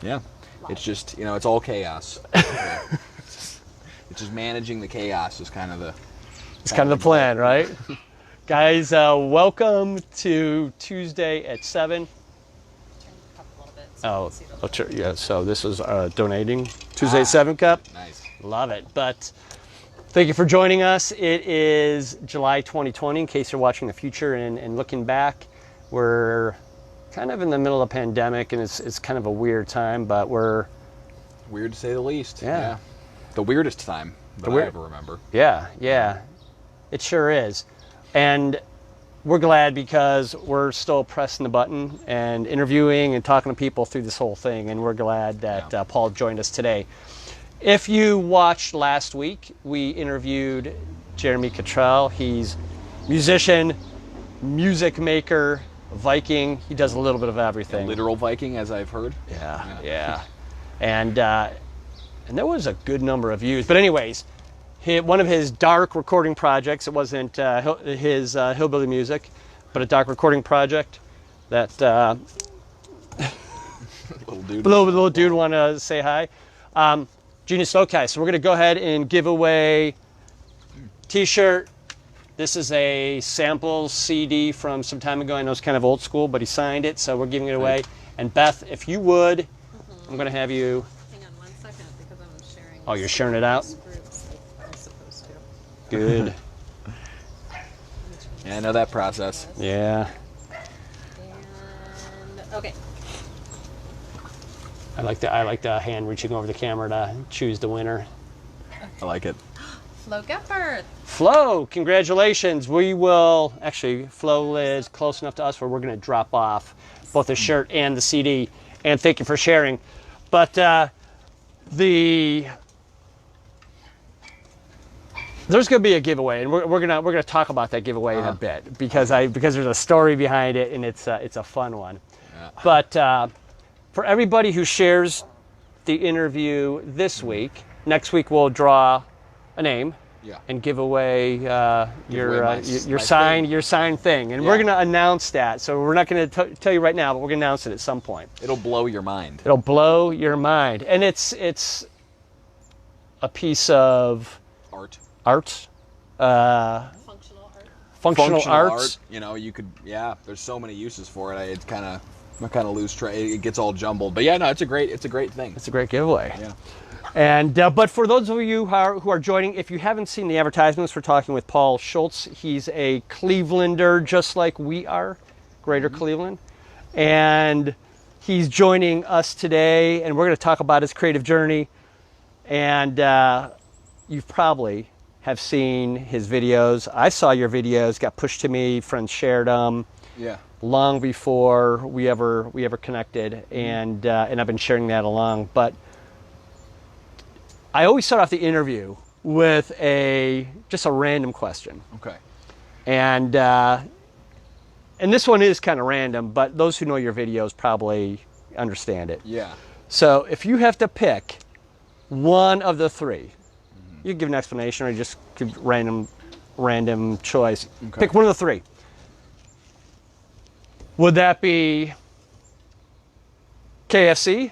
Yeah. It's just, it's all chaos. It's just managing the chaos is kind of the... It's kind of the plan, right? Guys, welcome to Tuesday at 7. Oh, yeah, so this is donating Tuesday at 7 cup. Nice. Love it. But thank you for joining us. It is July 2020, in case you're watching the future and looking back. We're kind of in the middle of a pandemic, and it's kind of a weird time, but we're... Weird to say the least. Yeah. The weirdest time that I ever remember. Yeah. It sure is. And we're glad because we're still pressing the button and interviewing and talking to people through this whole thing, and we're glad that Paul joined us today. If you watched last week, we interviewed Jeremy Cottrell. He's musician, music maker, Viking. He does a little bit of everything. A literal Viking, as I've heard. Yeah. And there was a good number of views. But anyways, one of his dark recording projects, it wasn't his hillbilly music, but a dark recording project that little dude want to say hi. Genius Okay, so we're going to go ahead and give away t-shirt. This is a sample CD from some time ago. I know it's kind of old school, but he signed it, so we're giving it away. And Beth, if you would, I'm going to have you... Hang on 1 second, because I'm sharing... Oh, you're sharing it out? Groups like I'm supposed to. Good. Yeah, I know that process. Yeah. And, okay. I like the hand reaching over the camera to choose the winner. I like it. Flo Gephardt. Flo, congratulations. We will, actually, Flo is close enough to us where we're going to drop off both the shirt and the CD. And thank you for sharing. But there's going to be a giveaway, and we're gonna talk about that giveaway in a bit because there's a story behind it, and it's a fun one. Yeah. But for everybody who shares the interview this week, next week we'll draw a name. Yeah. And give away your signed thing, and Yeah. we're gonna announce that. So we're not gonna tell you right now, but we're gonna announce it at some point. It'll blow your mind. It'll blow your mind, and it's a piece of Art. Functional art. arts. You could. Yeah. There's so many uses for it. It's kind of lose track. It gets all jumbled. But yeah, no, it's a great thing. It's a great giveaway. Yeah. And but for those of you who are joining, if you haven't seen the advertisements, we're talking with Paul Schultz. He's a Clevelander, just like we are, Greater Cleveland, and he's joining us today. And we're going to talk about his creative journey. And you probably have seen his videos. I saw your videos, got pushed to me, friends shared them. Yeah. Long before we ever connected, and I've been sharing that along, but. I always start off the interview with just a random question. Okay. And this one is kind of random, but those who know your videos probably understand it. Yeah. So if you have to pick one of the three, you can give an explanation or just give random choice. Okay. Pick one of the three. Would that be KFC?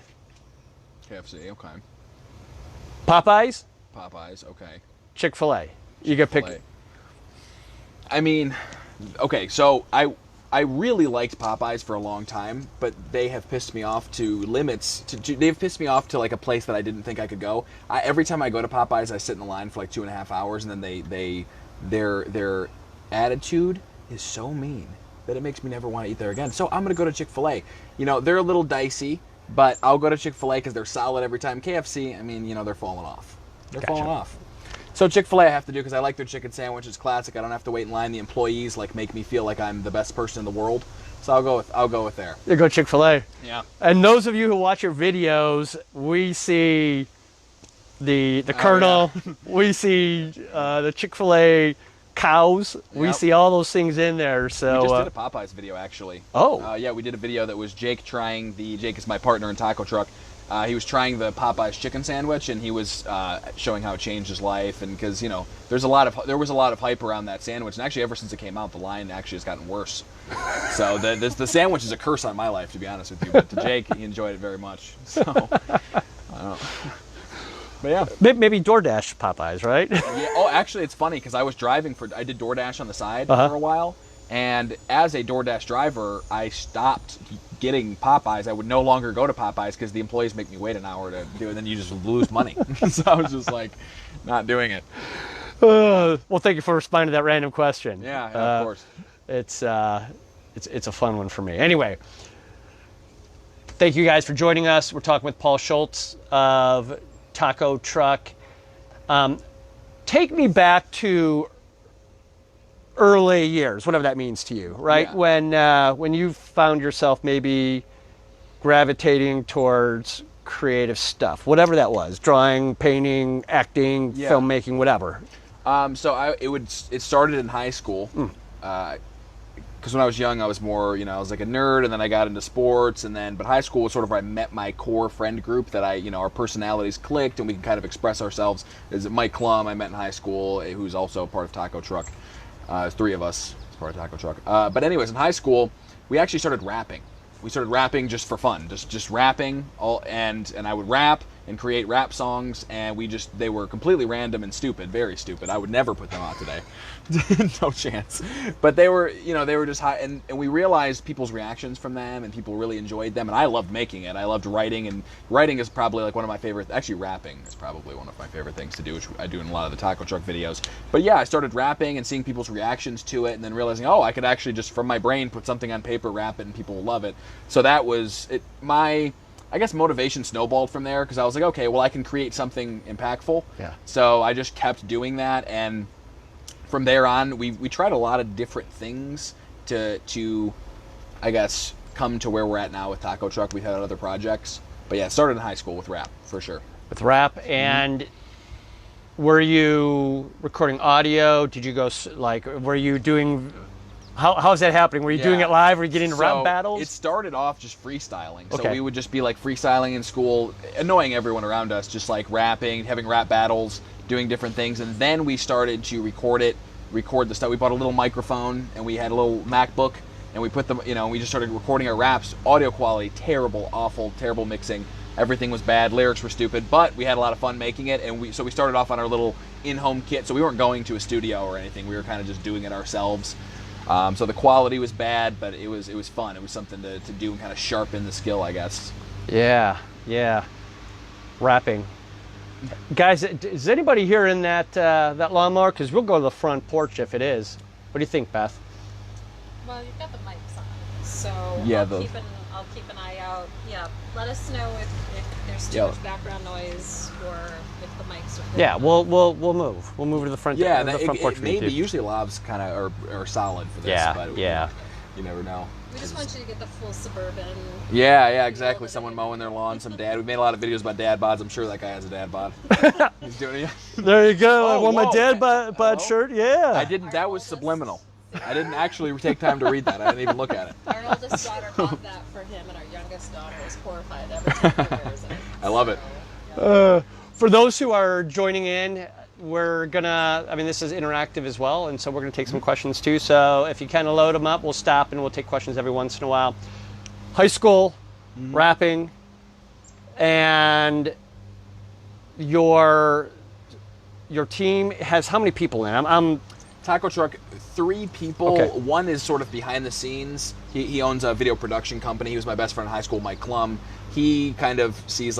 KFC. Okay. Popeyes? Popeyes. Okay. Chick-fil-A. You can pick. I mean, okay, so I really liked Popeyes for a long time, but they have pissed me off to limits. They've pissed me off to like a place that I didn't think I could go. Every time I go to Popeyes, I sit in the line for like 2.5 hours, and then their attitude is so mean that it makes me never want to eat there again. So I'm gonna go to Chick-fil-A. They're a little dicey. But I'll go to Chick-fil-A because they're solid every time. KFC, I mean, they're falling off. Falling off. So Chick-fil-A I have to do because I like their chicken sandwich. It's classic. I don't have to wait in line. The employees make me feel like I'm the best person in the world. So I'll go with there. You go Chick-fil-A. Yeah. And those of you who watch your videos, we see the Colonel. Yeah. We see the Chick-fil-A cows. Yep. We see all those things in there. So we just did a Popeyes video actually. Oh. Yeah, we did a video that was Jake is my partner in Taco Truck, He was trying the Popeyes chicken sandwich, and he was showing how it changed his life. And because there was a lot of hype around that sandwich, and actually ever since it came out, the line actually has gotten worse. So the sandwich is a curse on my life, to be honest with you. But to Jake, he enjoyed it very much. So I don't know. But yeah. Maybe DoorDash Popeyes, right? Yeah. Oh, actually, it's funny because I did DoorDash on the side for a while, and as a DoorDash driver, I stopped getting Popeyes. I would no longer go to Popeyes because the employees make me wait an hour to do it, and then you just lose money. So I was just like, not doing it. Well, thank you for responding to that random question. Yeah, of course. It's a fun one for me. Anyway, thank you guys for joining us. We're talking with Paul Schultz of Taco Truck. Take me back to early years, whatever that means to you, right? Yeah. When you found yourself maybe gravitating towards creative stuff, whatever that was, drawing, painting, acting, filmmaking, whatever. So it started in high school. Because when I was young, I was more, I was like a nerd, and then I got into sports, but high school was sort of where I met my core friend group that our personalities clicked, and we can kind of express ourselves. There's Mike Klum I met in high school, who's also part of Taco Truck. There's 3 of us as part of Taco Truck. But anyways, in high school, we actually started rapping. We started rapping just for fun, just rapping, and I would rap and create rap songs, and they were completely random and stupid, very stupid. I would never put them out today. No chance. But they were just high, and we realized people's reactions from them, and people really enjoyed them, and I loved making it. I loved writing, and writing is probably like one of my favorite, actually rapping is probably one of my favorite things to do, which I do in a lot of the Taco Truck videos. But yeah, I started rapping and seeing people's reactions to it, and then realizing, I could actually just from my brain put something on paper, rap it, and people will love it. So that was it. I guess motivation snowballed from there because I was like, okay, well, I can create something impactful. Yeah. So I just kept doing that, and from there on, we tried a lot of different things to I guess, come to where we're at now with Taco Truck. We've had other projects. But yeah, it started in high school with rap, for sure. With rap, and were you recording audio? Did you go, were you doing... How's that happening? Were you doing it live? Were you getting into rap battles? It started off just freestyling. Okay. So we would just be like freestyling in school, annoying everyone around us, just like rapping, having rap battles, doing different things. And then we started to record the stuff. We bought a little microphone, and we had a little MacBook, and we put them, we just started recording our raps. Audio quality, terrible, awful, terrible mixing. Everything was bad. Lyrics were stupid, but we had a lot of fun making it. And so we started off on our little in-home kit. So we weren't going to a studio or anything. We were kind of just doing it ourselves. So the quality was bad, but it was fun. It was something to do and kind of sharpen the skill, I guess. Yeah. Rapping. Guys, is anybody here in that lawnmower? Because we'll go to the front porch if it is. What do you think, Beth? Well, you've got the mics on, so Yeah, I'll keep an eye out. Yeah, let us know if there's too much background noise or if the mics are good. Yeah, we'll move. We'll move to the front. Yeah, the front porch. Maybe usually lavs kind of are solid for this. Yeah, but yeah. You never know. We just want you to get the full suburban. Yeah, exactly. Someone mowing their lawn, some dad. We made a lot of videos about dad bods. I'm sure that guy has a dad bod. He's doing it. There you go. I wore my whoa. dad bod shirt. Yeah. I didn't. That was subliminal. I didn't actually take time to read that. I didn't even look at it. Our oldest daughter bought that for him, and our youngest daughter is horrified every time he wears it. I love it. Yeah. For those who are joining in, we're gonna, this is interactive as well, and so we're gonna take some questions too. So if you kind of load them up, we'll stop and we'll take questions every once in a while. High school, rapping, and your team has how many people in? I'm Taco Truck, 3 people. Okay. One is sort of behind the scenes. He owns a video production company. He was my best friend in high school, Mike Klum. He kind of sees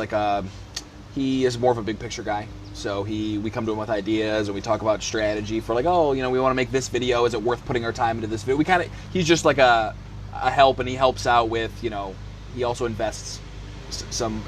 he is more of a big picture guy. So we come to him with ideas, and we talk about strategy for we want to make this video. Is it worth putting our time into this video? He's just like a help, and he helps out with, he also invests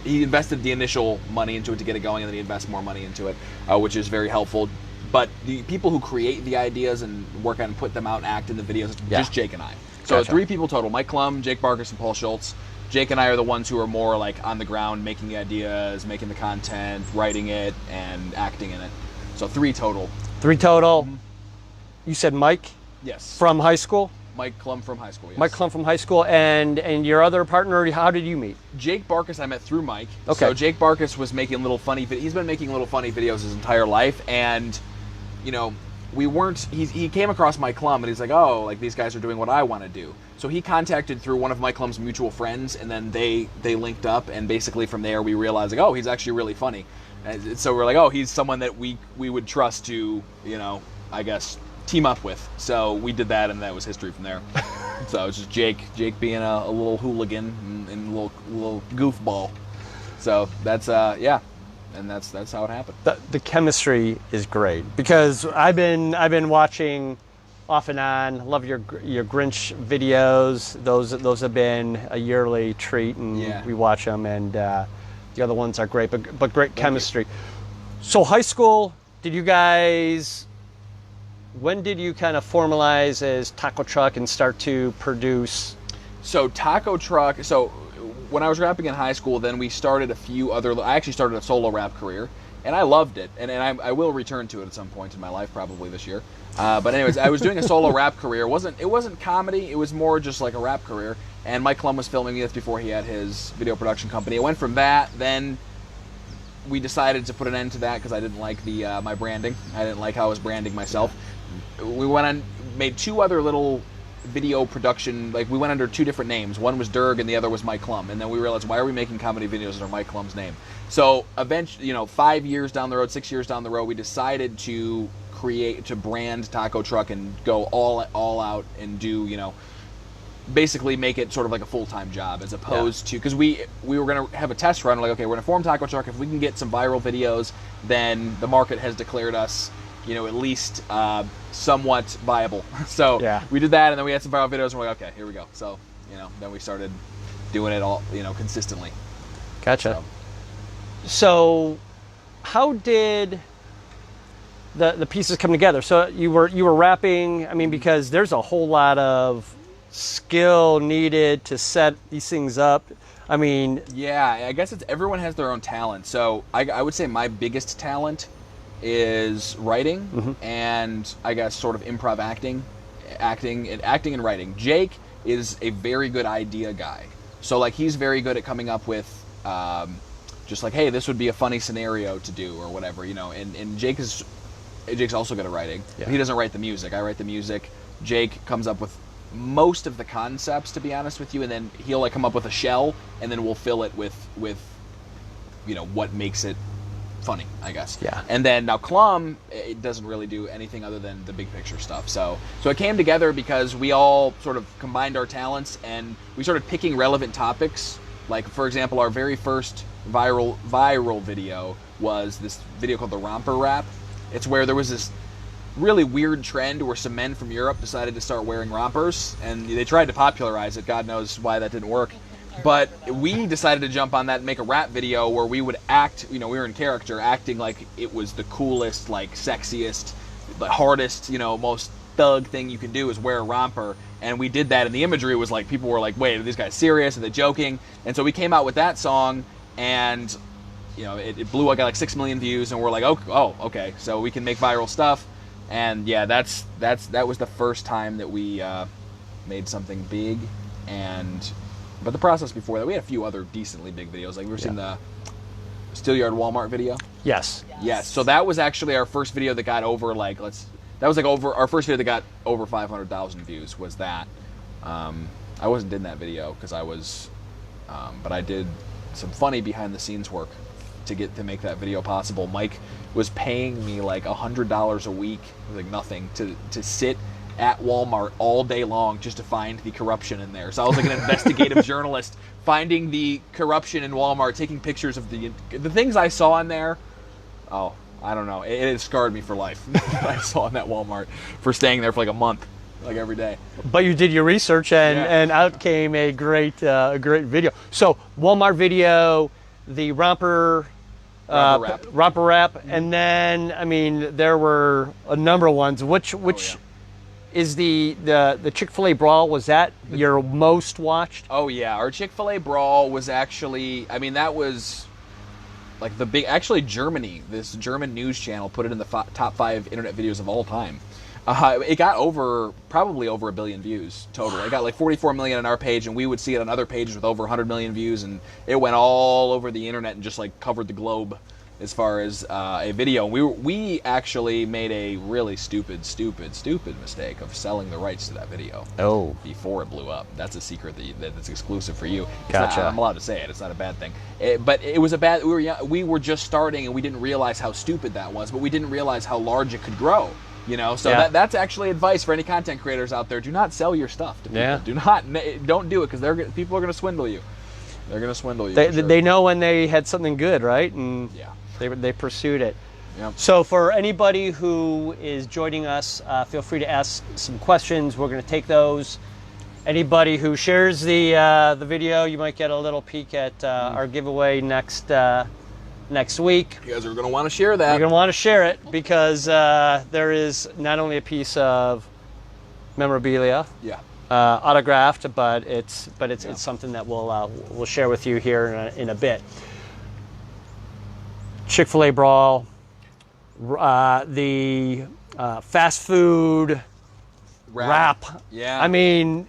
he invested the initial money into it to get it going, and then he invests more money into it, which is very helpful. But the people who create the ideas and work on and put them out and act in the videos, it's just Jake and I. So Gotcha. 3 people total: Mike Klum, Jake Barkus, and Paul Schultz. Jake and I are the ones who are more on the ground, making the ideas, making the content, writing it, and acting in it. So 3 total. 3 total. You said Mike Yes. from high school? Mike Klum from high school. Yes. Mike Klum from high school, and your other partner, how did you meet? Jake Barkus I met through Mike. Okay. So Jake Barkus was making little funny. He's been making little funny videos his entire life, and you know, we weren't. He came across Mike Klum, and he's like, oh, like these guys are doing what I want to do. So he contacted through one of Mike Klum's mutual friends, and then they linked up, and basically from there we realized like, oh, he's actually really funny. And so we're like, oh, he's someone that we would trust to, you know, I guess team up with. So we did that, and that was history from there. So it's just Jake being a little hooligan and a little goofball. So that's yeah, and that's how it happened. The chemistry is great because I've been watching off and on. Love your Grinch videos. Those have been a yearly treat, and we watch them. And the other ones are great, but great chemistry. So high school, did you guys? When did you kind of formalize as Taco Truck and start to produce? So Taco Truck. So when I was rapping in high school, then we started a few other. I actually started a solo rap career, and I loved it. And I will return to it at some point in my life, probably this year. But anyways, I was doing a solo rap career. It wasn't comedy. It was more just like a rap career. And Mike Klum was filming me. That's before he had his video production company. It went from that. Then we decided to put an end to that because I didn't like my branding. I didn't like how I was branding myself. We went on, made two other little video production, like we went under two different names. One was Derg and the other was Mike Klum. And then we realized, why are we making comedy videos under Mike Klum's name? So eventually, 5 years down the road, 6 years down the road, we decided to brand Taco Truck and go all out and do, basically make it sort of like a full-time job as opposed to, because we were going to have a test run, like, okay, we're going to form Taco Truck. If we can get some viral videos, then the market has declared us at least somewhat viable. So we did that, and then we had some viral videos, and we're like, okay, here we go. So, then we started doing it all, consistently. Gotcha. So how did the pieces come together? So you were rapping, because there's a whole lot of skill needed to set these things up. Yeah, I guess everyone has their own talent. So I would say my biggest talent is writing and I guess sort of improv acting and writing. Jake is a very good idea guy. So like he's very good at coming up with just like, hey, this would be a funny scenario to do or whatever, and Jake's also good at writing. Yeah. He doesn't write the music. I write the music. Jake comes up with most of the concepts, to be honest with you, and then he'll like come up with a shell and then we'll fill it with what makes it funny, I guess. Yeah. And then now Klum, it doesn't really do anything other than the big picture stuff. So it came together because we all sort of combined our talents and we started picking relevant topics. Like, for example, our very first viral video was this video called the Romper Rap. It's where there was this really weird trend where some men from Europe decided to start wearing rompers, and they tried to popularize it. God knows why that didn't work. But we decided to jump on that and make a rap video where we would act, we were in character, acting like it was the coolest, like sexiest, the hardest, most thug thing you can do is wear a romper. And we did that, and the imagery was like, people were like, wait, are these guys serious? Are they joking? And so we came out with that song, and it blew up, got like 6 million views, and we're like, oh, okay, so we can make viral stuff. And yeah, that was the first time that we made something big. But the process before that, we had a few other decently big videos. Like, we were seeing the Steelyard Walmart video. Yes. Yes. So that was actually our first video that got over our first video that got over 500,000 views. Was that? I wasn't in that video because I was, but I did some funny behind the scenes work to make that video possible. Mike was paying me like $100 a week, like nothing, to sit at Walmart all day long just to find the corruption in there. So I was like an investigative journalist finding the corruption in Walmart, taking pictures of the things I saw in there. Oh, I don't know. It scarred me for life. I saw in that Walmart for staying there for like a month, like every day. But you did your research, and out came a great video. So Walmart video, the romper rap, and then there were a number of ones. Which is the Chick-fil-A brawl? Was that your most watched? Oh yeah, our Chick-fil-A brawl was actually, that was like the big, actually Germany, this German news channel put it in the top 5 internet videos of all time. It got probably over 1 billion views total. It got like 44 million on our page, and we would see it on other pages with over 100 million views, and it went all over the internet and just like covered the globe as far as a video. We actually made a really stupid mistake of selling the rights to that video. Oh. Before it blew up. That's a secret that's exclusive for you. Gotcha. I'm allowed to say it. It's not a bad thing. But it was a bad. We were just starting, and we didn't realize how stupid that was. But we didn't realize how large it could grow. You know, so that's actually advice for any content creators out there. Do not sell your stuff to people. Yeah. Don't do it, because people are going to swindle you. They're going to swindle you. They know when they had something good, right? And yeah. They pursued it. Yep. So for anybody who is joining us, feel free to ask some questions. We're going to take those. Anybody who shares the video, you might get a little peek at our giveaway next week. You guys are going to want to share that. You're going to want to share it, because there is not only a piece of memorabilia, autographed, but it's something that we'll share with you here in a bit. Chick-fil-A brawl, the fast food rap. Yeah. I mean,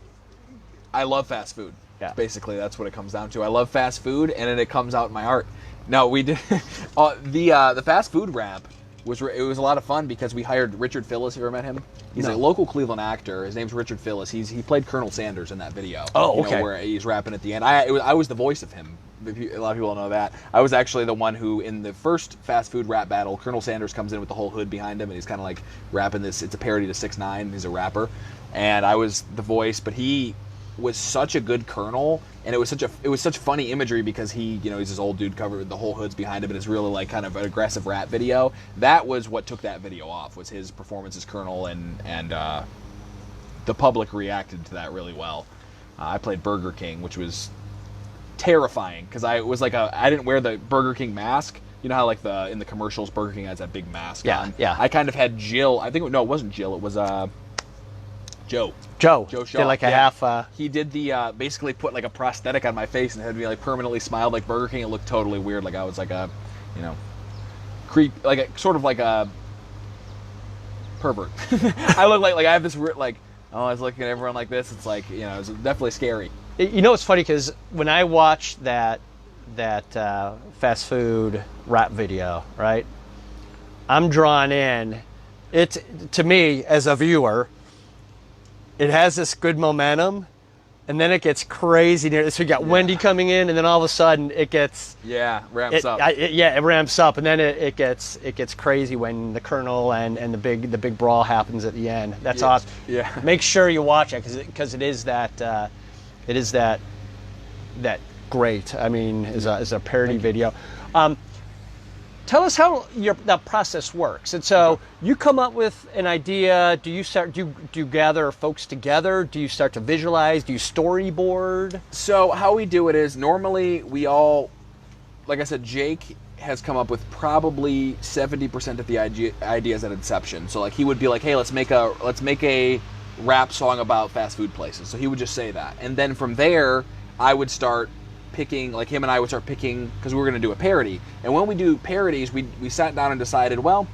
I love fast food. Yeah. Basically, that's what it comes down to. I love fast food, and then it comes out in my art. No, we did the fast food rap was a lot of fun, because we hired Richard Phillips. You ever met him? He's a local Cleveland actor. His name's Richard Phillips. He played Colonel Sanders in that video. Oh, okay. Where he's rapping at the end. I was the voice of him. A lot of people don't know that. I was actually the one who, in the first fast food rap battle, Colonel Sanders comes in with the whole hood behind him, and he's kind of like rapping this. It's a parody to 6ix9ine. He's a rapper, and I was the voice. But he was such a good colonel, and it was such funny imagery, because he's this old dude covered with the whole hood's behind him, and it's really like kind of an aggressive rap video. That was what took that video off, was his performance as colonel, and the public reacted to that really well. I played Burger King, which was terrifying, because I didn't wear the Burger King mask. You know how like in the commercials Burger King has that big mask on? Yeah. I kind of had Jill. It wasn't Jill. It was Joe Shaw. Did like a half. He did the basically put like a prosthetic on my face and had me like permanently smiled like Burger King. It looked totally weird, like I was like a, creep, like a sort of like a pervert. I look like I have this weird I was looking at everyone like this. It's like it was definitely scary. It's funny, because when I watched that fast food rap video, right, I'm drawn in. To me as a viewer, it has this good momentum, and then it gets crazy. So you got Wendy coming in, and then all of a sudden it gets ramps up. It ramps up, and then it gets crazy when the Colonel and the big brawl happens at the end. That's awesome. Yeah. Make sure you watch it, because it is that great. I mean, as a parody video. Tell us how that process works. And so you come up with an idea. Do you gather folks together? Do you start to visualize? Do you storyboard? So how we do it is, normally we all, like I said, Jake has come up with probably 70% of the ideas at inception. So like he would be like, hey, let's make a rap song about fast food places. So he would just say that, and then from there I would start picking, like him and I would start picking, because we were going to do a parody. And when we do parodies, we sat down and decided, well,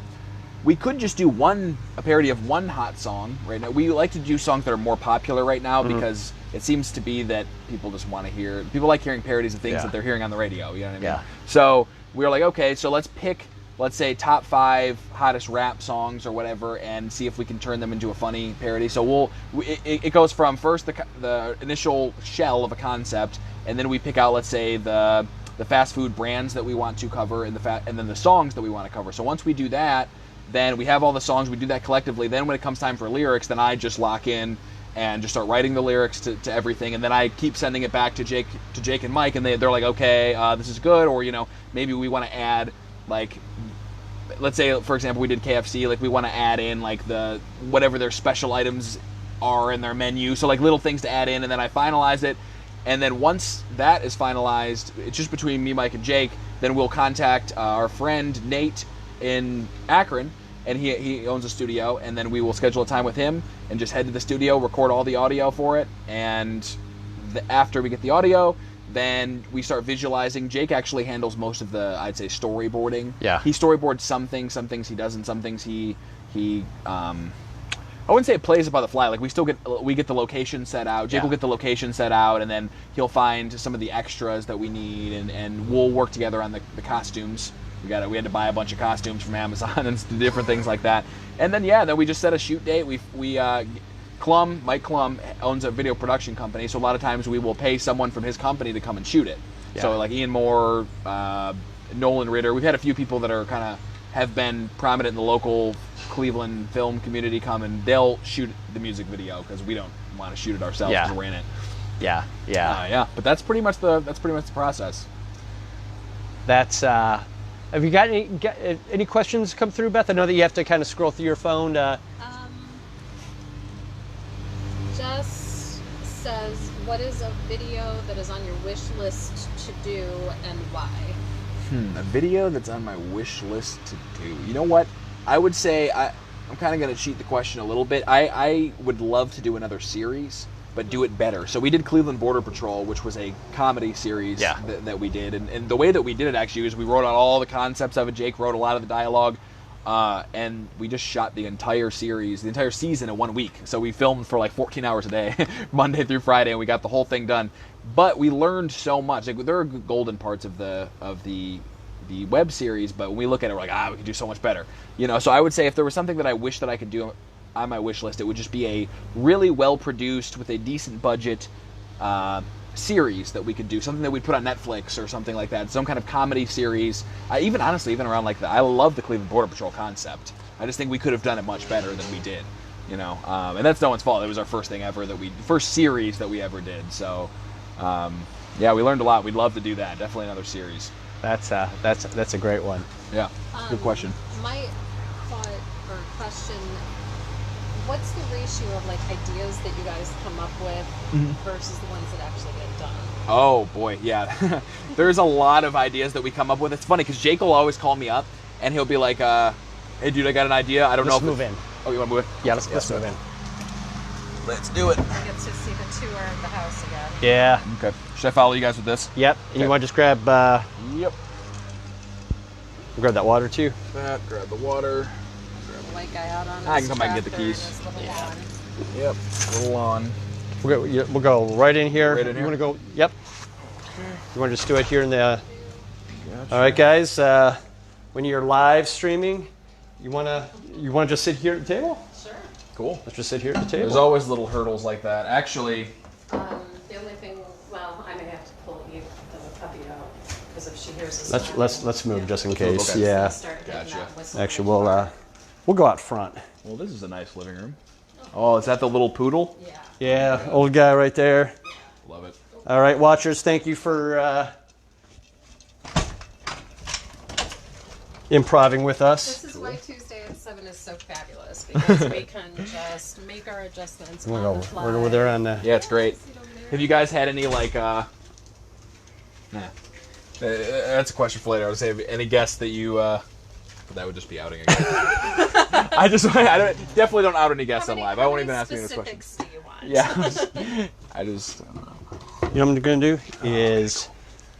we could just do a parody of one hot song right now. We like to do songs that are more popular right now, because it seems to be that people just want to hear, people like hearing parodies of things that they're hearing on the radio, you know what I mean? Yeah. So we were like, okay, so let's pick, let's say, top 5 hottest rap songs or whatever, and see if we can turn them into a funny parody. So it goes from first the initial shell of a concept, and then we pick out, let's say, the fast food brands that we want to cover, and then the songs that we want to cover. So once we do that, then we have all the songs, we do that collectively. Then when it comes time for lyrics, then I just lock in and just start writing the lyrics to everything, and then I keep sending it back to Jake and Mike, and they're like, okay, this is good, or maybe we want to add, like, let's say, for example, we did KFC, like we want to add in like the whatever their special items are in their menu, so like little things to add in, and then I finalize it. And then once that is finalized, it's just between me, Mike, and Jake, then we'll contact our friend Nate in Akron, and he owns a studio, and then we will schedule a time with him and just head to the studio, record all the audio for it, and after we get the audio, then we start visualizing. Jake actually handles most of the, I'd say, storyboarding. Yeah. He storyboards some things he doesn't, some things he I wouldn't say it plays it by the fly. Like we get the location set out. Jake will get the location set out, and then he'll find some of the extras that we need, and we'll work together on the costumes. We had to buy a bunch of costumes from Amazon and different things like that. And then then we just set a shoot date. Mike Klum owns a video production company, so a lot of times we will pay someone from his company to come and shoot it. Yeah. So like Ian Moore, Nolan Ritter. We've had a few people that are kind of have been prominent in the local Cleveland film community come, and they'll shoot the music video because we don't want to shoot it ourselves because we're in it. Yeah. But that's pretty much the process. That's. Have you got any questions come through, Beth? I know that you have to kind of scroll through your phone. Just says, what is a video that is on your wish list to do and why? A video that's on my wish list to do. You know what? I would say I'm kind of going to cheat the question a little bit. I would love to do another series, but do it better. So we did Cleveland Border Patrol, which was a comedy series that we did. And the way that we did it actually was we wrote out all the concepts of it. Jake wrote a lot of the dialogue. And we just shot the entire series, the entire season in 1 week. So we filmed for like 14 hours a day, Monday through Friday, and we got the whole thing done. But we learned so much. Like there are golden parts of the web series, but when we look at it, we're like, we could do so much better. So I would say if there was something that I wish that I could do on my wish list, it would just be a really well produced with a decent budget series that we could do, something that we'd put on Netflix or something like that, some kind of comedy series. Even around like that, I love the Cleveland Border Patrol concept. I just think we could have done it much better than we did, and that's no one's fault. It was our first thing ever first series that we ever did. So we learned a lot. We'd love to do that. Definitely another series. That's a great one. Yeah, good question. My thought or question, what's the ratio of like ideas that you guys come up with versus the ones that actually get done? Oh boy, yeah. There's a lot of ideas that we come up with. It's funny because Jake will always call me up and he'll be like, "Hey, dude, I got an idea. I don't know if move in. Oh, you want to move in? Yeah, let's move in. Let's do it. I get to see the tour of the house again. Yeah. Okay. Should I follow you guys with this? Yep. And you want to just grab? Yep. Grab that water too. Grab the water. The white guy out on. I can come back and get the keys. Yep. Little lawn. We'll go right in here. Right in here? You want to go? Yep. You want to just do it here in the. Gotcha. All right, guys. When you're live streaming, you wanna just sit here at the table? Sure. Cool. Let's just sit here at the table. There's always little hurdles like that. Actually. The only thing, I may have to pull the puppy out because if she hears us. Let's move just in case. Okay. Yeah. Gotcha. Actually, we'll go out front. Well, this is a nice living room. Oh, is that the little poodle? Yeah. Yeah, old guy right there. Love it. All right, watchers, thank you for improving with us. This is why Tuesday at 7 is so fabulous because we can just make our adjustments on the fly. We're over there on the. Yeah, it's great. Have you guys had any like? That's a question for later. I would say any guests that you. But that would just be outing again. I definitely don't out any guests on live. I won't even ask you this question. Do you want? Yeah, I just. You know what I'm gonna do is,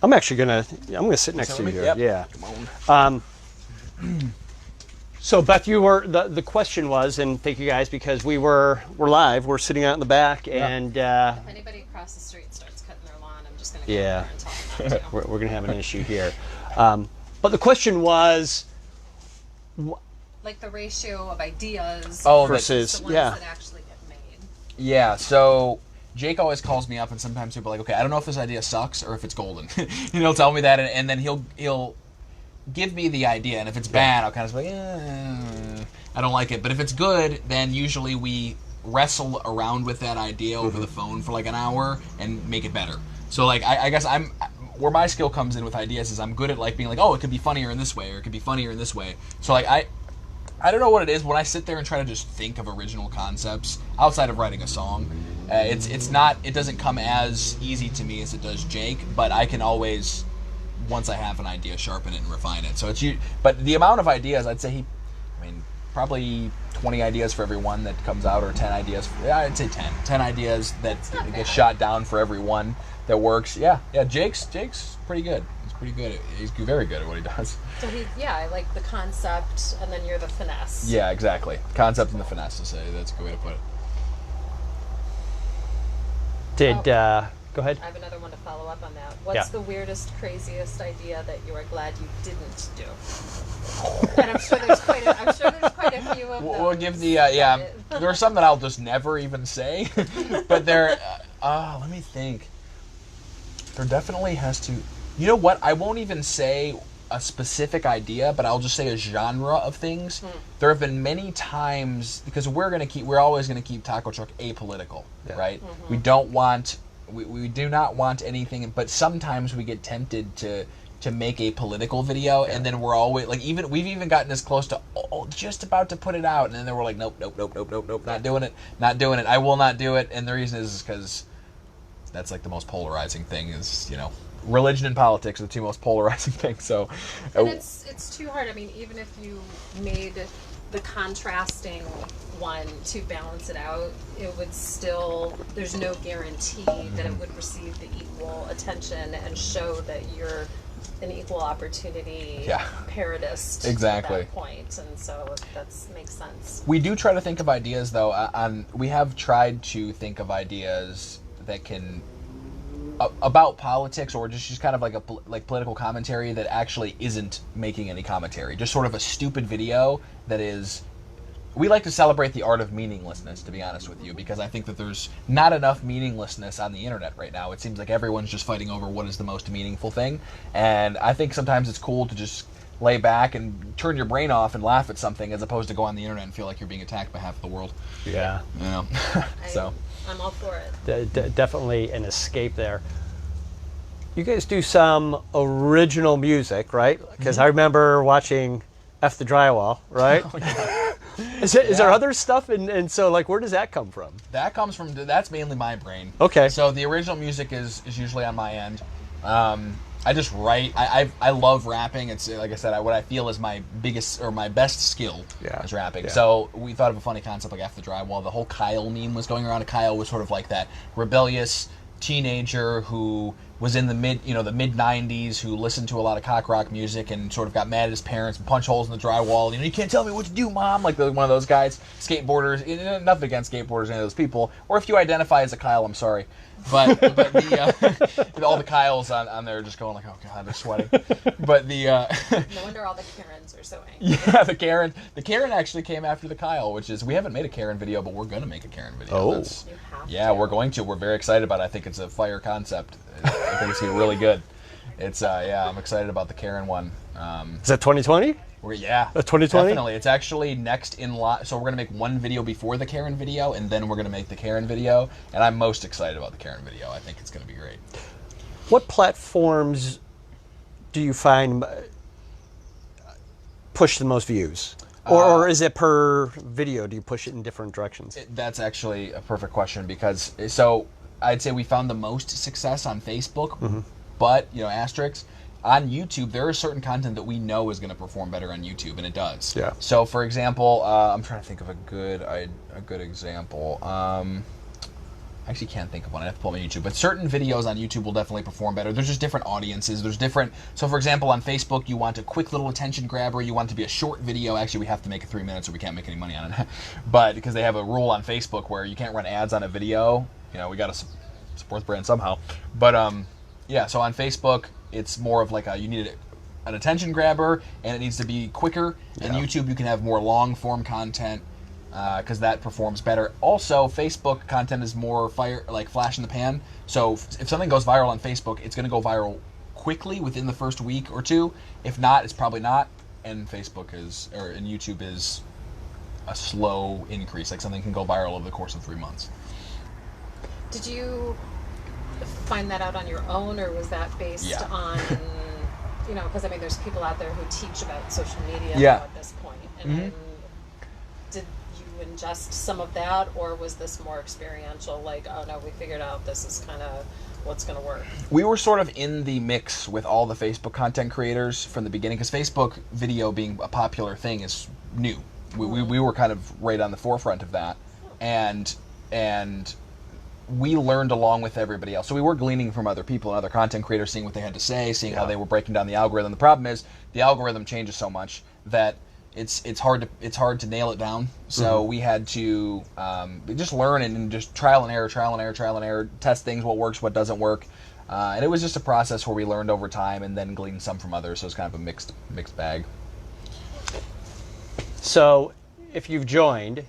I'm gonna sit next to you here. Yep. Yeah. Come on. So Beth, you were the question was, and thank you guys because we're live. We're sitting out in the back, and if anybody across the street starts cutting their lawn, I'm just gonna go over there and tell them not to. we're gonna have an issue here. But the question was, like the ratio of ideas versus the ones that actually get made. Yeah. So Jake always calls me up, and sometimes he'll be like, "Okay, I don't know if this idea sucks or if it's golden." And he'll tell me that, and then he'll give me the idea, and if it's bad, I'll kind of be like, I don't like it. But if it's good, then usually we wrestle around with that idea over the phone for like an hour and make it better. So like I guess where my skill comes in with ideas is I'm good at like being like, oh, it could be funnier in this way, or it could be funnier in this way. So like I don't know what it is when I sit there and try to just think of original concepts outside of writing a song. It doesn't come as easy to me as it does Jake, but I can always, once I have an idea, sharpen it and refine it. So but the amount of ideas, I'd say probably 20 ideas for every one that comes out, or 10 ideas. I'd say 10 ideas that get shot down for every one that works. Yeah. Jake's pretty good. He's pretty good. He's very good at what he does. So I like the concept, and then you're the finesse. Yeah, exactly. Concept and the finesse. That's a good way to put it. Go ahead. I have another one to follow up on that. What's the weirdest, craziest idea that you are glad you didn't do? And I'm sure there's quite a few of them. We'll give the there are some that I'll just never even say, but let me think. There definitely has to. You know what? I won't even say a specific idea, but I'll just say a genre of things. There have been many times, because we're always gonna keep Taco Truck apolitical, right? We don't want. We do not want anything, but sometimes we get tempted to make a political video, and then we're always like, we've even gotten as close to just about to put it out, and then we're like, nope, not doing it. I will not do it, and the reason is because that's like the most polarizing thing is, religion and politics are the two most polarizing things. So, and it's too hard. I mean, even if you made the contrasting one to balance it out, it would still, there's no guarantee that it would receive the equal attention and show that you're an equal opportunity parodist exactly. at that point, and so that makes sense. We do try to think of ideas, though. We have tried to think of ideas that can about politics, or just kind of like political commentary that actually isn't making any commentary. Just sort of a stupid video that is. We like to celebrate the art of meaninglessness, to be honest with you, because I think that there's not enough meaninglessness on the internet right now. It seems like everyone's just fighting over what is the most meaningful thing, and I think sometimes it's cool to just lay back and turn your brain off and laugh at something, as opposed to go on the internet and feel like you're being attacked by half of the world. Yeah. So I'm all for it. Definitely an escape there. You guys do some original music, right? Because I remember watching F the Drywall, right? Oh, yeah. Is there other stuff? And so, like, where does that come from? That's mainly my brain. Okay. So the original music is usually on my end. I just write. I love rapping. It's like I said, what I feel is my biggest or my best skill is rapping. Yeah. So we thought of a funny concept like F the Drywall. The whole Kyle meme was going around. Kyle was sort of like that rebellious teenager who was in the mid 90s, who listened to a lot of cock rock music and sort of got mad at his parents and punched holes in the drywall. You can't tell me what to do, Mom. Like one of those guys. Skateboarders. Nothing against skateboarders, any of those people. Or if you identify as a Kyle, I'm sorry. But all the Kyles on there are just going like, oh god, they're sweating. But no wonder all the Karens are so angry. Yeah, the Karen actually came after the Kyle, which is, we haven't made a Karen video, but we're gonna make a Karen video. Oh, you have yeah, to. we're going to. We're very excited about it. I think it's a fire concept. I think it's gonna be really good. It's I'm excited about the Karen one. Is that 2020? 2020? 2020? Definitely. It's actually next in line. So we're going to make one video before the Karen video, and then we're going to make the Karen video. And I'm most excited about the Karen video. I think it's going to be great. What platforms do you find push the most views? Or is it per video? Do you push it in different directions? That's actually a perfect question, because I'd say we found the most success on Facebook, but, asterisk. On YouTube, there is certain content that we know is going to perform better on YouTube, and it does. Yeah. So, for example, I'm trying to think of a good example. I actually can't think of one. I have to pull my YouTube. But certain videos on YouTube will definitely perform better. There's just different audiences. So, for example, on Facebook, you want a quick little attention grabber. You want it to be a short video. Actually, we have to make it 3 minutes or we can't make any money on it. But because they have a rule on Facebook where you can't run ads on a video, we got to support the brand somehow. But, so on Facebook, it's more of like you need an attention grabber, and it needs to be quicker. And YouTube, you can have more long-form content because that performs better. Also, Facebook content is more flash in the pan. So if something goes viral on Facebook, it's going to go viral quickly within the first week or two. If not, it's probably not. And YouTube is a slow increase. Like something can go viral over the course of 3 months. Did you find that out on your own, or was that based on, because there's people out there who teach about social media at this point, and did you ingest some of that, or was this more experiential, like, oh no, we figured out this is kind of what's going to work? We were sort of in the mix with all the Facebook content creators from the beginning, because Facebook video being a popular thing is new. We were kind of right on the forefront of that, and we learned along with everybody else. So we were gleaning from other people and other content creators, seeing what they had to say, seeing how they were breaking down the algorithm. The problem is the algorithm changes so much that it's hard to nail it down. So we had to just learn and just trial and error, test things, what works, what doesn't work. And it was just a process where we learned over time and then gleaned some from others. So it's kind of a mixed bag. So if you've joined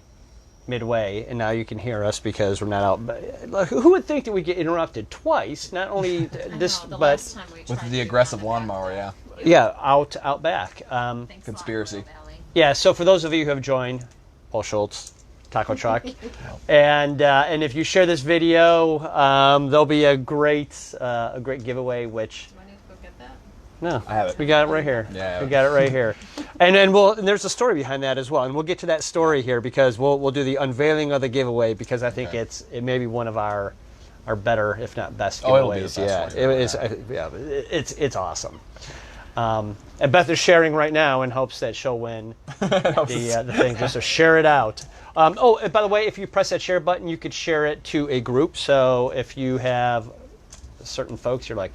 midway and now you can hear us because we're not out, who would think that we get interrupted twice? Not only this, the but last time we With tried the to aggressive get on the lawnmower, back, yeah. out back. Thanks a lot, Conspiracy. Royal Valley. Yeah. So for those of you who have joined, Paul Schultz Taco Truck, and if you share this video, there'll be a great giveaway. Which Do I need to go get that? no, I have it. we got it right here. Yeah. We got it right here, and there's a story behind that as well, and we'll get to that story here because we'll do the unveiling of the giveaway because I think it may be one of our better, if not best, giveaways. It'll be the best one. It is. It's awesome. And Beth is sharing right now in hopes that she'll win the thing. Just to share it out. And by the way, if you press that share button, you could share it to a group. So if you have certain folks, you're like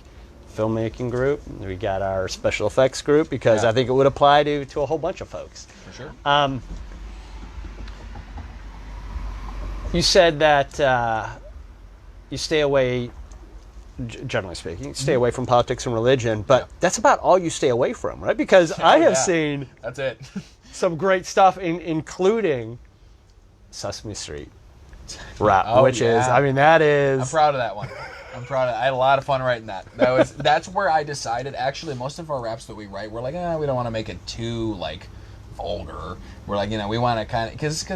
filmmaking group. We got our special effects group because I think it would apply to a whole bunch of folks. For sure. You said that you stay away. Generally speaking, stay away from politics and religion, but that's about all you stay away from, right? Because I have seen That's it. some great stuff, including Sesame Street rap, which is, I mean, that is. I'm proud of that one. I had a lot of fun writing that. That's where I decided. Actually, most of our raps that we write, we're like, we don't want to make it too like vulgar. We're like, we want to kind of because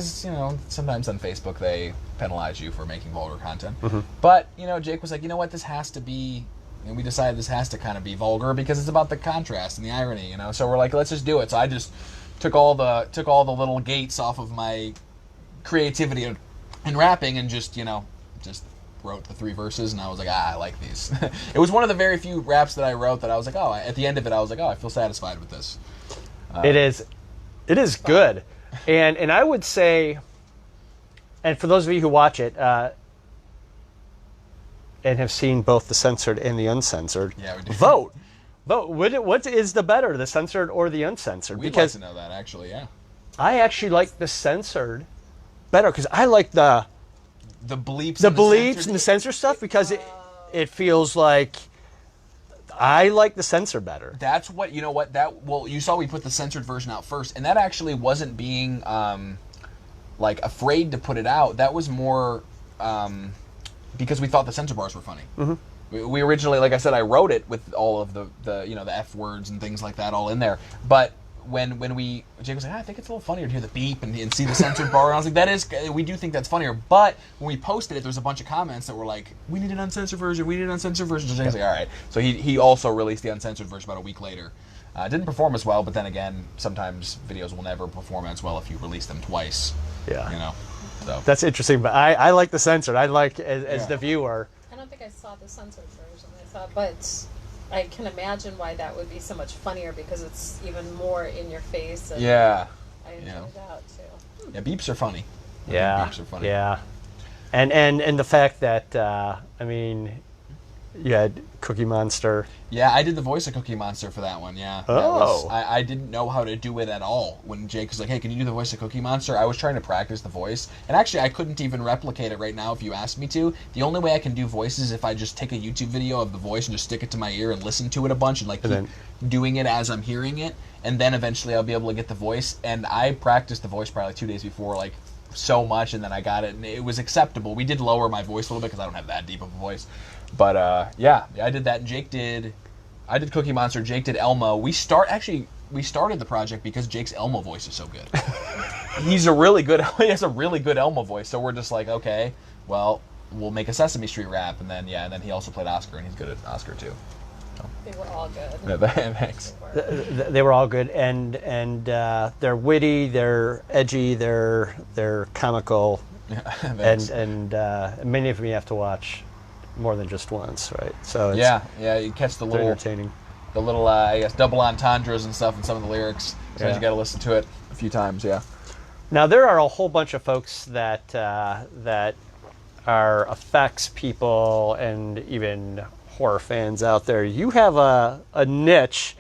sometimes on Facebook they penalize you for making vulgar content. But Jake was like, what, this has to be. And we decided this has to kind of be vulgar because it's about the contrast and the irony. So we're like, let's just do it. So I just took all the little gates off of my creativity and rapping and just wrote the 3 verses, and I was like, I like these. It was one of the very few raps that I wrote that I was like, at the end of it, I was like, I feel satisfied with this. It is good, and I would say, and for those of you who watch it and have seen both the censored and the uncensored, we do. vote. What is the better, the censored or the uncensored? We'd like to know that, actually. Yeah. I actually like the censored better because I like the bleeps, and the censor stuff because it feels like I like the censor better. That's what you saw we put the censored version out first, and that actually wasn't being like afraid to put it out. That was more because we thought the censor bars were funny. We originally, like I said, I wrote it with all of the F words and things like that all in there, but when Jake was like, I think it's a little funnier to hear the beep and see the censored bar. And I was like, we do think that's funnier. But when we posted it, there was a bunch of comments that were like, we need an uncensored version. So Jake's like, all right. So he also released the uncensored version about a week later. It didn't perform as well, but then again, sometimes videos will never perform as well if you release them twice. Yeah. So that's interesting. But I like the censored. I like as the viewer. I don't think I saw the censored version. But I can imagine why that would be so much funnier because it's even more in your face. And I enjoyed that too. Yeah, beeps are funny. Yeah, beeps are funny. Yeah, and the fact that you had Cookie Monster. Yeah, I did the voice of Cookie Monster for that one. Yeah. Oh. I didn't know how to do it at all. When Jake was like, "Hey, can you do the voice of Cookie Monster?" I was trying to practice the voice, and actually, I couldn't even replicate it right now if you asked me to. The only way I can do voices is if I just take a YouTube video of the voice and just stick it to my ear and listen to it a bunch and keep doing it as I'm hearing it, and then eventually I'll be able to get the voice. And I practiced the voice probably 2 days before, so much, and then I got it, and it was acceptable. We did lower my voice a little bit because I don't have that deep of a voice. But I did that. And I did Cookie Monster. Jake did Elmo. We started the project because Jake's Elmo voice is so good. He has a really good Elmo voice. So we're just like, okay, well, we'll make a Sesame Street rap, and then he also played Oscar, and he's good at Oscar too. So. They were all good. Thanks. They were all good, and they're witty, they're edgy, they're comical, and many of them you have to watch more than just once, right? So it's you catch the entertaining. I guess double entendres and stuff in some of the lyrics. Sometimes you got to listen to it a few times. Yeah. Now there are a whole bunch of folks that are effects people and even horror fans out there, you have a niche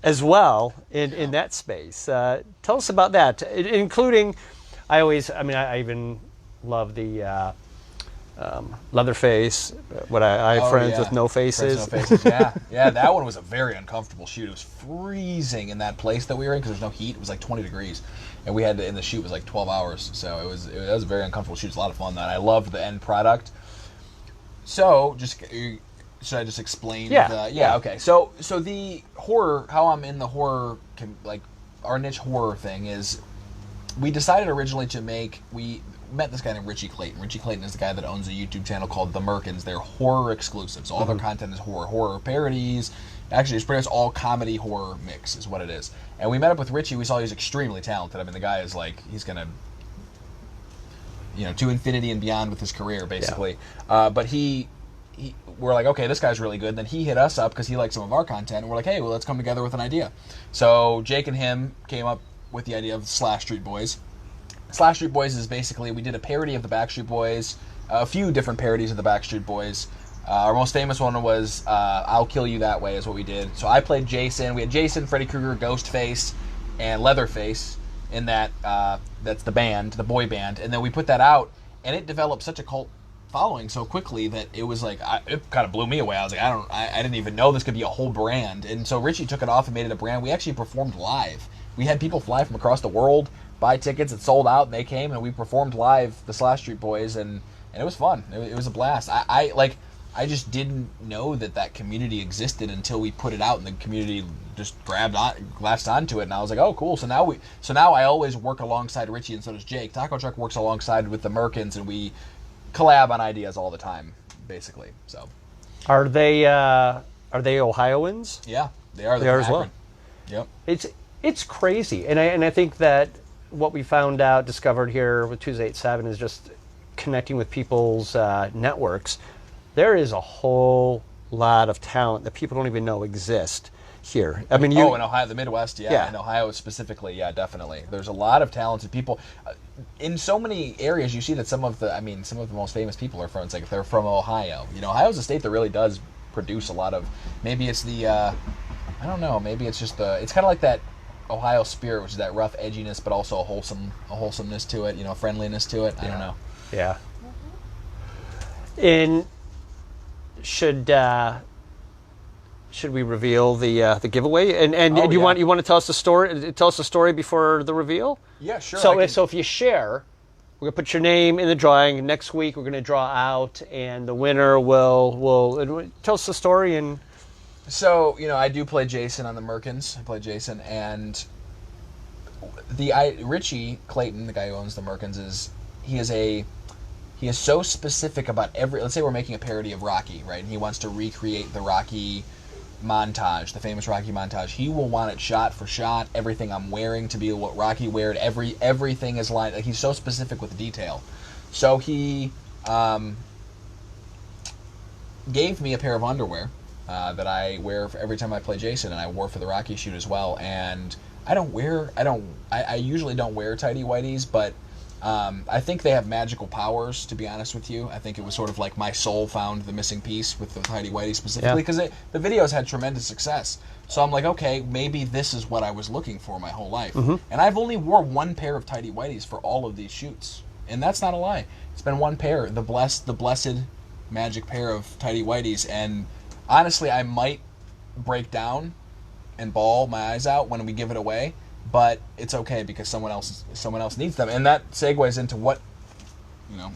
as well in that space. Tell us about that, including, I even love the Leatherface. I have friends with no faces. Friends, no faces. Yeah. That one was a very uncomfortable shoot. It was freezing in that place that we were in because there's no heat. It was like 20 degrees, and we had to, and the shoot was like 12 hours. So it was a very uncomfortable shoot. It was a lot of fun. That I loved the end product. So should I just explain? Yeah. Okay. So the horror, how I'm in the horror, like our niche horror thing is, we decided originally to we met this guy named Richie Clayton. Richie Clayton is the guy that owns a YouTube channel called The Merkins. They're horror exclusives. All their content is horror parodies. Actually, it's pretty much all comedy horror mix is what it is. And we met up with Richie. We saw he's extremely talented. I mean, the guy is like, he's gonna, to infinity and beyond with his career, basically. Yeah. But we're like, okay, this guy's really good. And then he hit us up because he liked some of our content, and we're like, hey, well, let's come together with an idea. So Jake and him came up with the idea of Slash Street Boys. Slash Street Boys is basically, we did a parody of the Backstreet Boys, a few different parodies of the Backstreet Boys. Our most famous one was I'll Kill You That Way is what we did. So I played Jason. We had Jason, Freddy Krueger, Ghostface, and Leatherface in that. That's the band, the boy band. And then we put that out, and it developed such a cult following so quickly that it was like, it kind of blew me away. I was like, I didn't even know this could be a whole brand. And so Richie took it off and made it a brand. We actually performed live. We had people fly from across the world, buy tickets, it sold out, and they came, and we performed live, the Slash Street Boys, and it was fun. It was a blast. I just didn't know that community existed until we put it out, and the community just latched onto it, and I was like, oh, cool. So now I always work alongside Richie, and so does Jake. Taco Truck works alongside with the Merkins, and we collab on ideas all the time, basically. So, are they Ohioans? Yeah, they are. They are as well. Yep. It's crazy, and I think that what we discovered here with Tuesday 8/7 is just connecting with people's networks. There is a whole lot of talent that people don't even know exist here. I mean, in Ohio, the Midwest, in Ohio specifically, definitely. There's a lot of talented people in so many areas. You see that some of the most famous people are from. It's like they're from Ohio. Ohio's a state that really does produce a lot of. Maybe it's the, I don't know. Maybe it's just it's kind of like that Ohio spirit, which is that rough edginess, but also a wholesomeness to it. A friendliness to it. I don't know. Yeah. Should we reveal the giveaway? And you want to tell us the story? Tell us the story before the reveal. Yeah, sure. So if you share, we're gonna put your name in the drawing. Next week we're gonna draw out, and the winner will tell us the story. And so I do play Jason on the Merkins. I play Jason, and Richie Clayton, the guy who owns the Merkins, he is so specific about let's say we're making a parody of Rocky, right? And he wants to recreate the Rocky montage, the famous Rocky montage. He will want it shot for shot, everything I'm wearing to be what Rocky wore. Everything is lined. Like, he's so specific with the detail. So he gave me a pair of underwear that I wear every time I play Jason, and I wore for the Rocky shoot as well. And I usually don't wear tighty whities, but I think they have magical powers, to be honest with you. I think it was sort of like my soul found the missing piece with the tighty whities specifically, because the videos had tremendous success. So I'm like, okay, maybe this is what I was looking for my whole life. Mm-hmm. And I've only wore one pair of tighty whities for all of these shoots, and that's not a lie. It's been one pair, the blessed magic pair of tighty whities. And honestly, I might break down and bawl my eyes out when we give it away. But it's okay because someone else needs them, and that segues into what,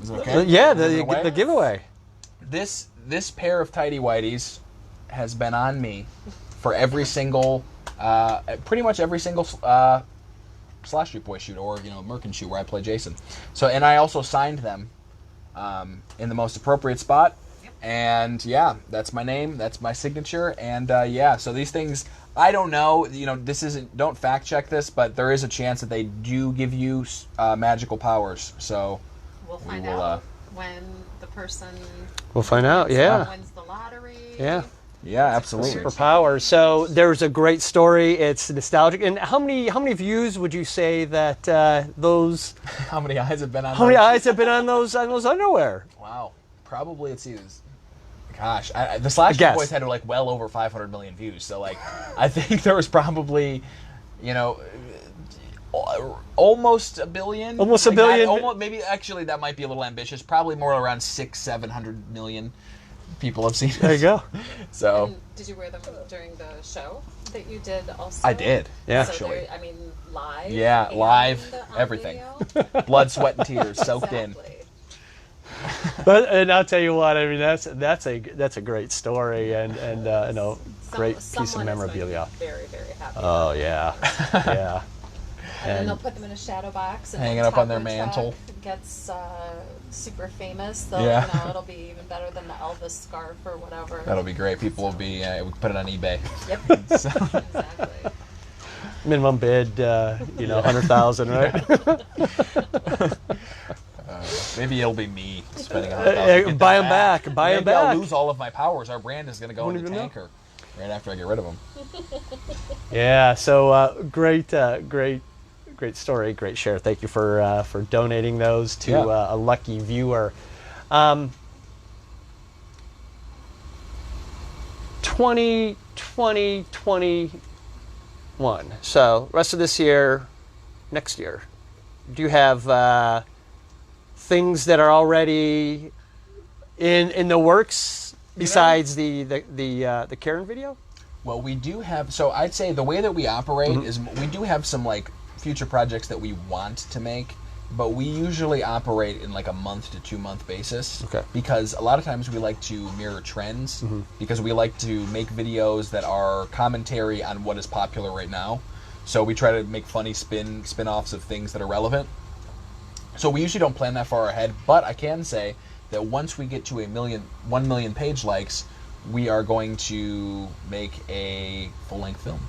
is it okay? Yeah, the giveaway. This pair of tighty whities has been on me for every single, pretty much every single Slash Street Boy shoot or Merkin shoot where I play Jason. So, and I also signed them in the most appropriate spot. And that's my name, that's my signature, and so these things, I don't know, this isn't, don't fact check this, but there is a chance that they do give you magical powers, so we'll find out when the person wins the lottery. Yeah. Yeah, absolutely. Superpower. So there's a great story. It's nostalgic. And how many views would you say that those? How many eyes have been on? How many eyes have been on those underwear? Wow, probably it's used. Gosh, the Slash Boys had like well over 500 million views. So like, I think there was probably, almost a billion. Almost a billion. Maybe actually that might be a little ambitious. Probably more around 600-700 million people have seen it. There you go. So. And did you wear them during the show that you did also? I did. Yeah. So actually. Live. Yeah, live. On Everything. video? Blood, sweat, and tears soaked in. And I'll tell you what. I mean, that's a great story and great piece of memorabilia. Very, very happy. Oh yeah, yeah. And then they'll put them in a shadow box and hang when it up on their Taco mantle. Truck gets super famous. Yeah. It'll be even better than the Elvis scarf or whatever. That'll be great. People will be. We can put it on eBay. Yep. So. Exactly. Minimum bid, 100,000, right? Maybe it'll be me spending 100,000. Buy them back. Buy them Maybe I'll back. lose all of my powers. Our brand is going to go Won't into even know. tanker right after I get rid of them. Yeah. So great story, great share. Thank you for donating those to a lucky viewer. 2021. So rest of this year, next year. Do you have things that are already in the works besides the Karen video? Well, we do have. So I'd say the way that we operate is we do have some like future projects that we want to make, but we usually operate in like a month to 2 month basis. Okay. Because a lot of times we like to mirror trends because we like to make videos that are commentary on what is popular right now. So we try to make funny spin-offs of things that are relevant. So we usually don't plan that far ahead, but I can say that once we get to 1 million page likes, we are going to make a full-length film.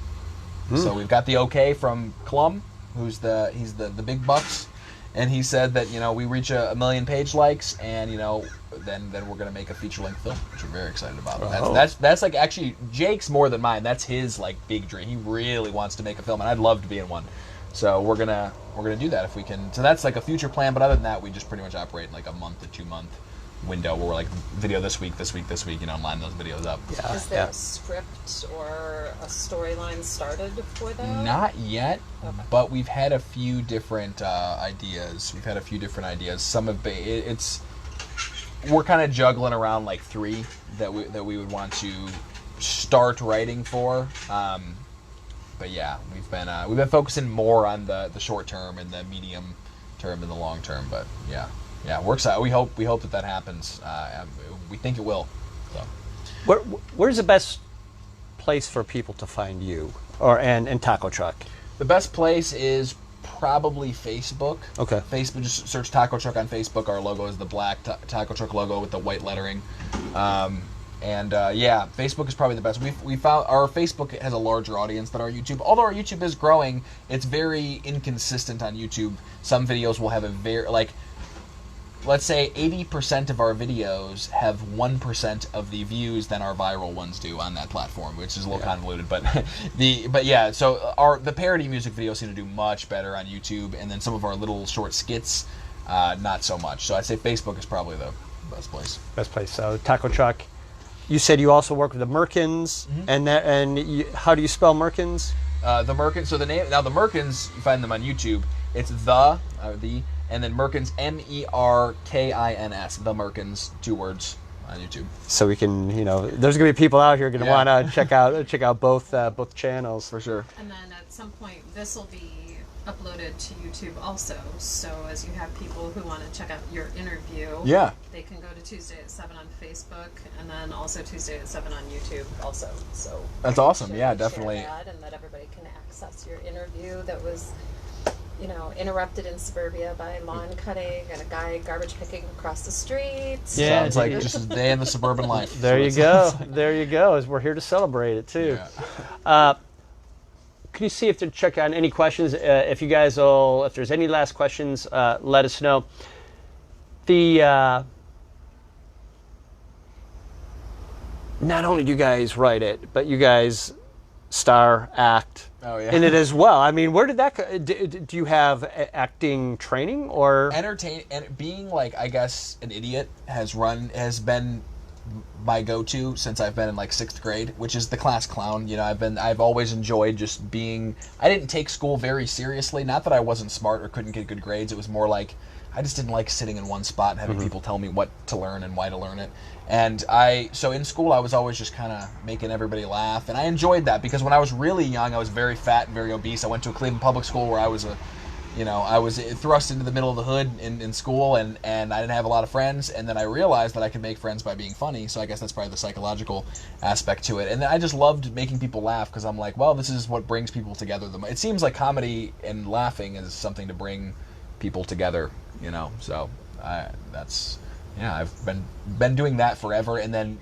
So we've got the okay from Klum, he's the big bucks, and he said that we reach 1 million page likes, and then we're going to make a feature-length film, which we're very excited about. Oh. That's like actually Jake's more than mine. That's his like big dream. He really wants to make a film, and I'd love to be in one. So we're gonna do that if we can. So that's like a future plan. But other than that, we just pretty much operate in like a month to 2 month window where we're like video this week, and line those videos up. Yeah. Is there a script or a storyline started for that? Not yet, Okay. but we've had a few different ideas. Some of we're kind of juggling around like 3 that we would want to start writing for. But yeah, we've been focusing more on the short term and the medium term and the long term. But yeah, we're excited. We hope that happens. We think it will. So. Where's the best place for people to find you and Taco Truck? The best place is probably Facebook. Okay. Facebook, just search Taco Truck on Facebook. Our logo is the black Taco Truck logo with the white lettering. Facebook is probably the best. We found our Facebook has a larger audience than our YouTube. Although our YouTube is growing, it's very inconsistent on YouTube. Some videos will have let's say 80% of our videos have 1% of the views than our viral ones do on that platform, which is a little convoluted. But so the parody music videos seem to do much better on YouTube, and then some of our little short skits, not so much. So I'd say Facebook is probably the best place. Best place. So Taco Truck. You said you also work with the Merkins, how do you spell Merkins? The Merkins. So the Merkins, you find them on YouTube. It's and then Merkins, MERKINS. The Merkins, 2 words on YouTube. So we can, there's gonna be people out here gonna want to check out both channels For sure. And then at some point, this will be uploaded to YouTube also. So as you have people who want to check out your interview, they can go to Tuesday at 7 on Facebook, and then also Tuesday at 7 on YouTube also. So that's awesome. share Definitely. that, and that everybody can access your interview that was, interrupted in suburbia by lawn cutting and a guy garbage picking across the street. Yeah, sounds like just a day in the suburban life. There you go. There you go. As we're here to celebrate it too. Yeah. Can you see if to check on any questions? If there's any last questions, let us know. not only do you guys write it, but you guys star, act in it as well. I mean, where did that do you have acting training or being like, I guess, an idiot has been my go-to since I've been in like 6th grade, which is the class clown. You know, I've always enjoyed just being. I didn't take school very seriously. Not that I wasn't smart or couldn't get good grades. It was more like I just didn't like sitting in one spot and having people tell me what to learn and why to learn it. And so in school I was always just kind of making everybody laugh, and I enjoyed that because when I was really young I was very fat and very obese. I went to a Cleveland public school where I was thrust into the middle of the hood in school, and I didn't have a lot of friends, and then I realized that I could make friends by being funny, so I guess that's probably the psychological aspect to it. And then I just loved making people laugh because I'm like, well, this is what brings people together. It seems like comedy and laughing is something to bring people together, you know, so I've been doing that forever. And then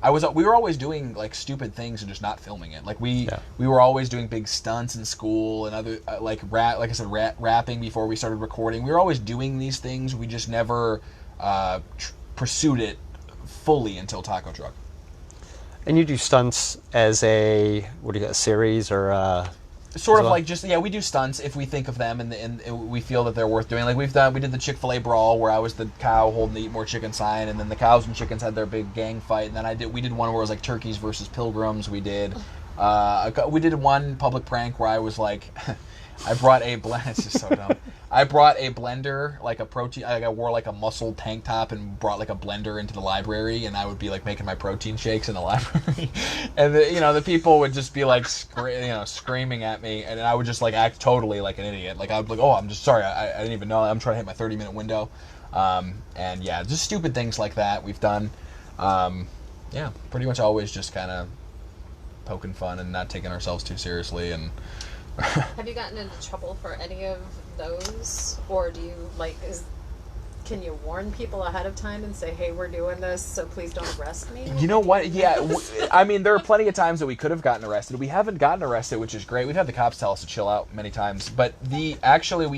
we were always doing like stupid things and just not filming it. Like we were always doing big stunts in school and other rapping before we started recording. We were always doing these things. We just never pursued it fully until Taco Truck. And you do stunts as a series or sort of like we do stunts if we think of them and we feel that they're worth doing. Like we did the Chick-fil-A brawl where I was the cow holding the Eat More Chicken sign, and then the cows and chickens had their big gang fight, and then we did one where it was like turkeys versus pilgrims. We did one public prank where I was like I brought a blend. It's just so dumb. I brought a blender, like a protein. I wore like a muscle tank top and brought like a blender into the library, and I would be like making my protein shakes in the library, and the people would just be like screaming at me, and I would just like act totally like an idiot. Like I would be like, oh, I'm just sorry, I didn't even know. I'm trying to hit my 30-minute window, and yeah, just stupid things like that we've done. Pretty much always just kind of poking fun and not taking ourselves too seriously. And have you gotten into trouble for any of those, or do you can you warn people ahead of time and say, hey, we're doing this, so please don't arrest me? You know what? Yeah, I mean, there are plenty of times that we could have gotten arrested. We haven't gotten arrested, which is great. We've had the cops tell us to chill out many times, but we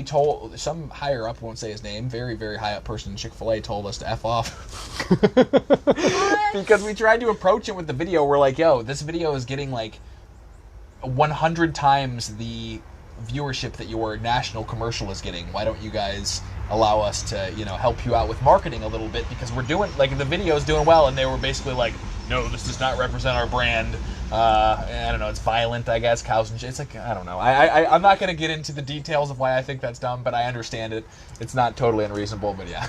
told some higher up, won't say his name, very, very high up person in Chick-fil-A told us to F off. Because we tried to approach it with the video. We're like, yo, this video is getting like 100 times the viewership that your national commercial is getting. Why don't you guys allow us to, help you out with marketing a little bit, because we're doing, like, the video is doing well, and they were basically like, no, this does not represent our brand. I don't know, it's violent, I guess, cows and shit. It's like, I don't know. I'm not going to get into the details of why I think that's dumb, but I understand it. It's not totally unreasonable, but yeah.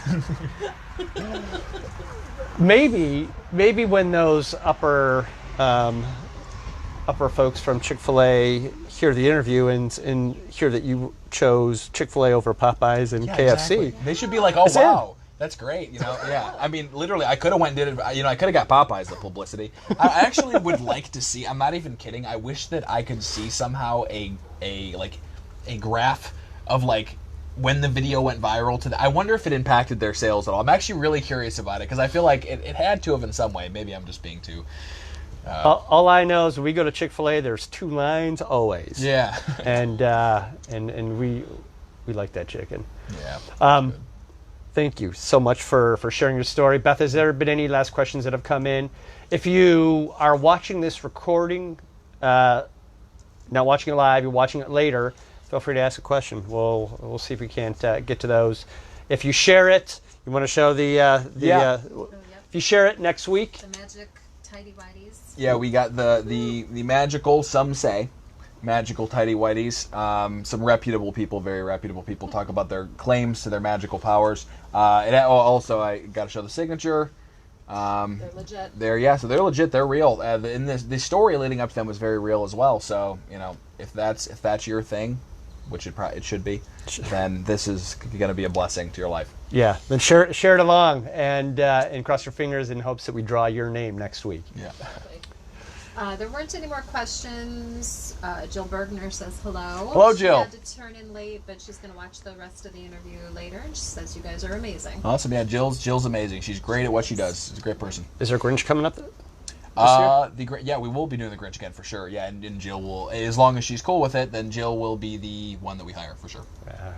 Maybe when those upper folks from Chick-fil-A hear the interview and hear that you chose Chick-fil-A over Popeyes and KFC. Exactly. They should be like, oh, wow, that's great. Yeah. I mean, literally, I could have went and did it. I could have got Popeyes the publicity. I actually would like to see, I'm not even kidding, I wish that I could see somehow a graph of, like, when the video went viral I wonder if it impacted their sales at all. I'm actually really curious about it, because I feel like it had to have in some way. Maybe I'm just being too... all I know is when we go to Chick-fil-A, there's 2 lines always. Yeah. and we like that chicken. Yeah. Thank you so much for sharing your story. Beth, has there been any last questions that have come in? If you are watching this recording, not watching it live, you're watching it later, feel free to ask a question. We'll see if we can't get to those. If you share it, you want to show if you share it next week. The magic tidy whities. Yeah, we got the magical, some say, magical tidy whities. Some reputable people, very reputable people, talk about their claims to their magical powers. Also, I got to show the signature. They're legit. So they're legit. They're real. The story leading up to them was very real as well. So if that's your thing, which it should be, then this is going to be a blessing to your life. Yeah, then share it along and cross your fingers in hopes that we draw your name next week. Yeah. There weren't any more questions. Jill Bergner says hello. Hello, Jill. She had to turn in late, but she's going to watch the rest of the interview later, and she says you guys are amazing. Awesome. Yeah, Jill's amazing. She's great at what she does. She's a great person. Is there Grinch coming up? Yeah, we will be doing the Grinch again for sure. Yeah, and Jill will, as long as she's cool with it, then Jill will be the one that we hire for sure.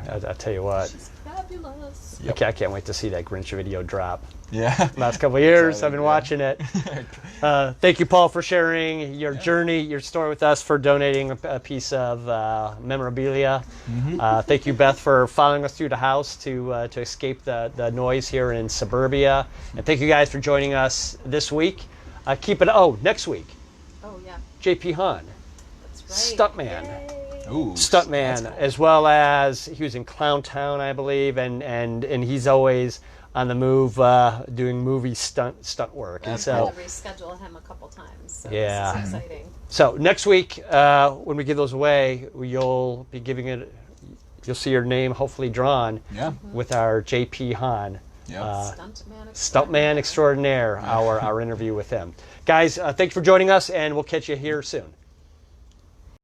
I'll tell you what. She's fabulous. Yep. I can't wait to see that Grinch video drop. Yeah. Last couple of years, I've been watching it. Thank you, Paul, for sharing your journey, your story with us, for donating a piece of memorabilia. Thank you, Beth, for following us through the house to escape the noise here in suburbia. And thank you guys for joining us this week. Next week. Oh, yeah. JP Hahn. That's right. Stuntman. Yay. Ooh, Stuntman, cool. as well as he was in Clown Town, I believe, and he's always on the move doing movie stunt work. That's and so I had to reschedule him a couple times. So Yeah. This is exciting. So next week, when we give those away, you'll see your name hopefully drawn with our JP Hahn. Stuntman extraordinaire, our interview with him. Guys, thanks for joining us, and we'll catch you here soon.